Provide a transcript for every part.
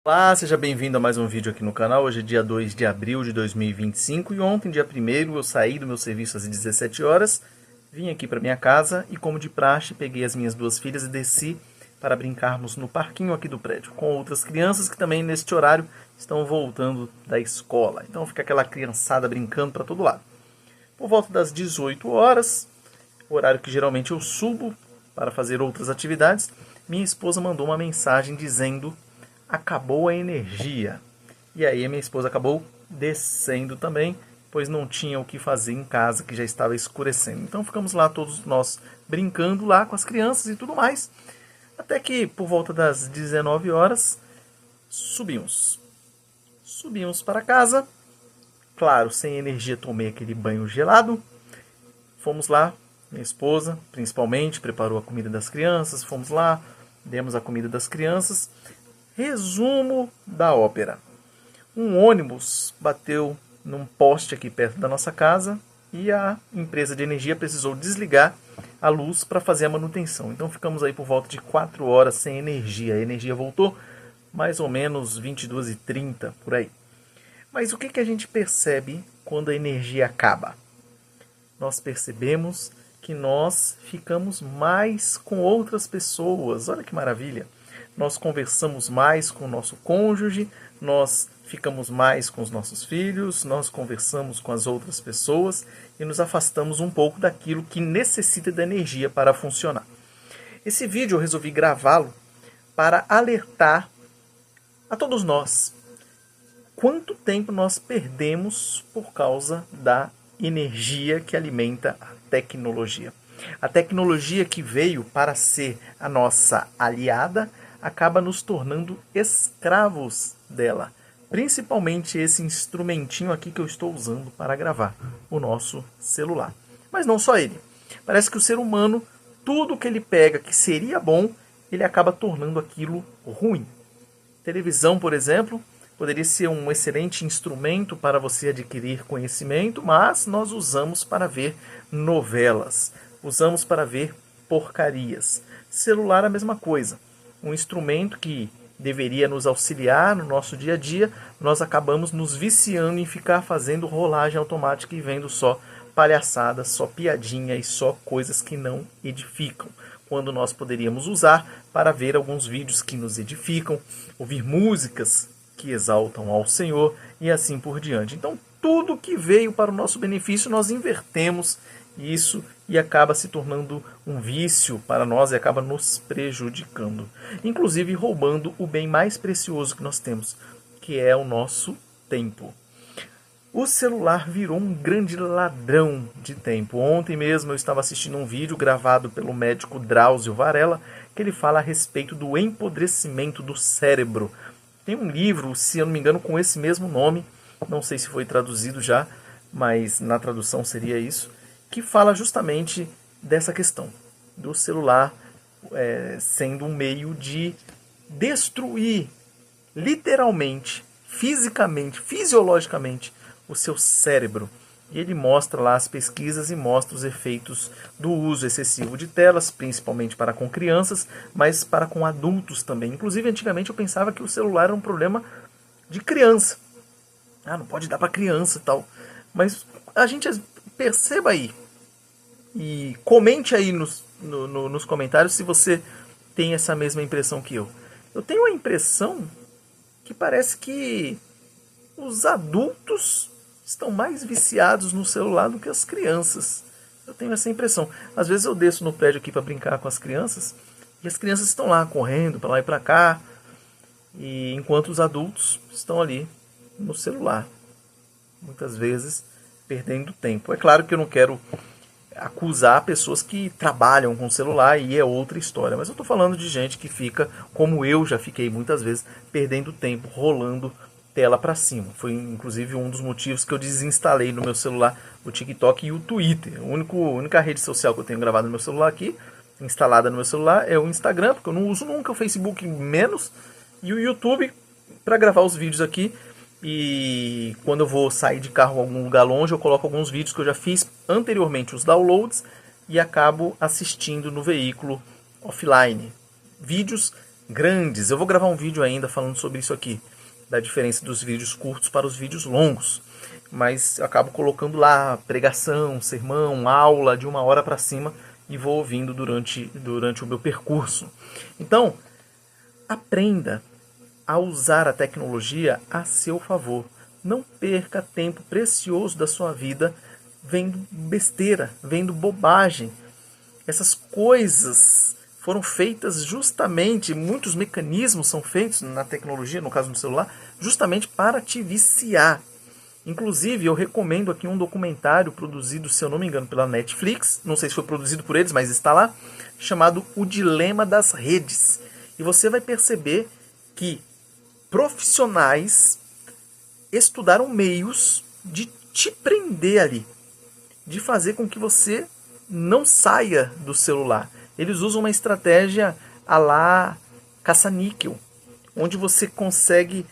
Olá, seja bem-vindo a mais um vídeo aqui no canal. Hoje é dia 2 de abril de 2025 e ontem, dia 1º, eu saí do meu serviço às 17 horas, vim aqui para minha casa e, como de praxe, peguei as minhas duas filhas e desci para brincarmos no parquinho aqui do prédio, com outras crianças que também, neste horário, estão voltando da escola. Então fica aquela criançada brincando para todo lado. Por volta das 18 horas, horário que geralmente eu subo para fazer outras atividades, minha esposa mandou uma mensagem dizendo: acabou a energia. E aí a minha esposa acabou descendo também, pois não tinha o que fazer em casa, que já estava escurecendo. Então ficamos lá todos nós brincando lá com as crianças e tudo mais. Até que por volta das 19 horas subimos. Subimos para casa. Claro, sem energia, tomei aquele banho gelado. Fomos lá, minha esposa principalmente preparou a comida das crianças. Fomos lá, demos a comida das crianças. Resumo da ópera. Um ônibus bateu num poste aqui perto da nossa casa e a empresa de energia precisou desligar a luz para fazer a manutenção. Então ficamos aí por volta de 4 horas sem energia. A energia voltou mais ou menos 22h30 por aí. Mas o que a gente percebe quando a energia acaba? Nós percebemos que nós ficamos mais com outras pessoas. Olha que maravilha! Nós conversamos mais com o nosso cônjuge, nós ficamos mais com os nossos filhos, nós conversamos com as outras pessoas e nos afastamos um pouco daquilo que necessita da energia para funcionar. Esse vídeo eu resolvi gravá-lo para alertar a todos nós quanto tempo nós perdemos por causa da energia que alimenta a tecnologia. A tecnologia que veio para ser a nossa aliada acaba nos tornando escravos dela. Principalmente esse instrumentinho aqui que eu estou usando para gravar, o nosso celular. Mas não só ele. Parece que o ser humano, tudo que ele pega que seria bom, ele acaba tornando aquilo ruim. Televisão, por exemplo, poderia ser um excelente instrumento para você adquirir conhecimento, mas nós usamos para ver novelas, usamos para ver porcarias. Celular, a mesma coisa. Um instrumento que deveria nos auxiliar no nosso dia a dia, nós acabamos nos viciando em ficar fazendo rolagem automática e vendo só palhaçadas, só piadinha e só coisas que não edificam. Quando nós poderíamos usar para ver alguns vídeos que nos edificam, ouvir músicas que exaltam ao Senhor e assim por diante. Então, tudo que veio para o nosso benefício, nós invertemos isso e acaba se tornando um vício para nós e acaba nos prejudicando. Inclusive roubando o bem mais precioso que nós temos, que é o nosso tempo. O celular virou um grande ladrão de tempo. Ontem mesmo eu estava assistindo um vídeo gravado pelo médico Drauzio Varella, que ele fala a respeito do empodrecimento do cérebro. Tem um livro, se eu não me engano, com esse mesmo nome, não sei se foi traduzido já, mas na tradução seria isso, que fala justamente dessa questão do celular sendo um meio de destruir literalmente, fisicamente, fisiologicamente o seu cérebro. E ele mostra lá as pesquisas e mostra os efeitos do uso excessivo de telas, principalmente para com crianças, mas para com adultos também. Inclusive, antigamente eu pensava que o celular era um problema de criança. Ah, não pode dar para criança e tal. Mas a gente perceba aí e comente aí nos comentários se você tem essa mesma impressão que eu. Eu tenho a impressão que parece que os adultos estão mais viciados no celular do que as crianças. Eu tenho essa impressão. Às vezes eu desço no prédio aqui para brincar com as crianças e as crianças estão lá correndo para lá e para cá, e enquanto os adultos estão ali no celular, muitas vezes perdendo tempo. É claro que eu não quero acusar pessoas que trabalham com celular e é outra história, mas eu estou falando de gente que fica, como eu já fiquei muitas vezes, perdendo tempo, rolando tela para cima. Foi inclusive um dos motivos que eu desinstalei no meu celular o TikTok e o Twitter. A única rede social que eu tenho gravada no meu celular aqui, instalada no meu celular, é o Instagram, porque eu não uso nunca, o Facebook menos, e o YouTube para gravar os vídeos aqui. E quando eu vou sair de carro em algum lugar longe, eu coloco alguns vídeos que eu já fiz anteriormente, os downloads, e acabo assistindo no veículo offline. Vídeos grandes. Eu vou gravar um vídeo ainda falando sobre isso aqui, da diferença dos vídeos curtos para os vídeos longos. Mas eu acabo colocando lá pregação, sermão, aula de 1 hora para cima e vou ouvindo durante o meu percurso. Então, aprenda a usar a tecnologia a seu favor. Não perca tempo precioso da sua vida vendo besteira, vendo bobagem. Essas coisas foram feitas justamente, muitos mecanismos são feitos na tecnologia, no caso no celular, justamente para te viciar. Inclusive, eu recomendo aqui um documentário produzido, se eu não me engano, pela Netflix, não sei se foi produzido por eles, mas está lá, chamado O Dilema das Redes. E você vai perceber que profissionais estudaram meios de te prender ali, de fazer com que você não saia do celular. Eles usam uma estratégia à la caça-níquel, onde você consegue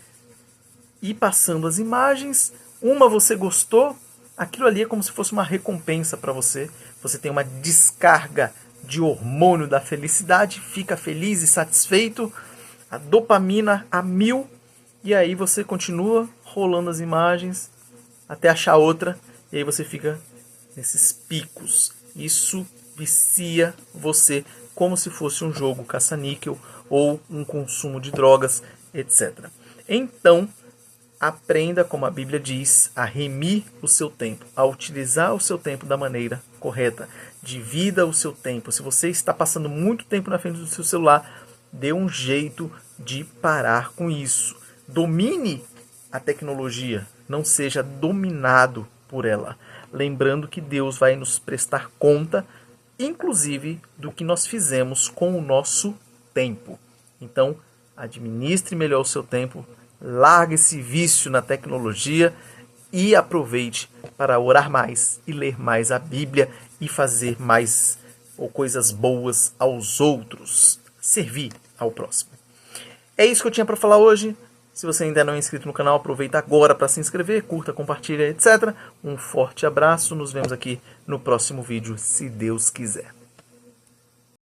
ir passando as imagens, uma você gostou, aquilo ali é como se fosse uma recompensa para você. Você tem uma descarga de hormônio da felicidade, fica feliz e satisfeito, a dopamina a 1000, e aí você continua rolando as imagens até achar outra, e aí você fica nesses picos. Isso vicia você como se fosse um jogo caça-níquel ou um consumo de drogas, etc. Então, aprenda, como a Bíblia diz, a remir o seu tempo, a utilizar o seu tempo da maneira correta. Divida o seu tempo. Se você está passando muito tempo na frente do seu celular, dê um jeito de parar com isso. Domine a tecnologia, não seja dominado por ela. Lembrando que Deus vai nos prestar conta, inclusive, do que nós fizemos com o nosso tempo. Então, administre melhor o seu tempo, largue esse vício na tecnologia e aproveite para orar mais e ler mais a Bíblia e fazer mais coisas boas aos outros, servir ao próximo. É isso que eu tinha para falar hoje. Se você ainda não é inscrito no canal, aproveita agora para se inscrever, curta, compartilha, etc. Um forte abraço, nos vemos aqui no próximo vídeo, se Deus quiser.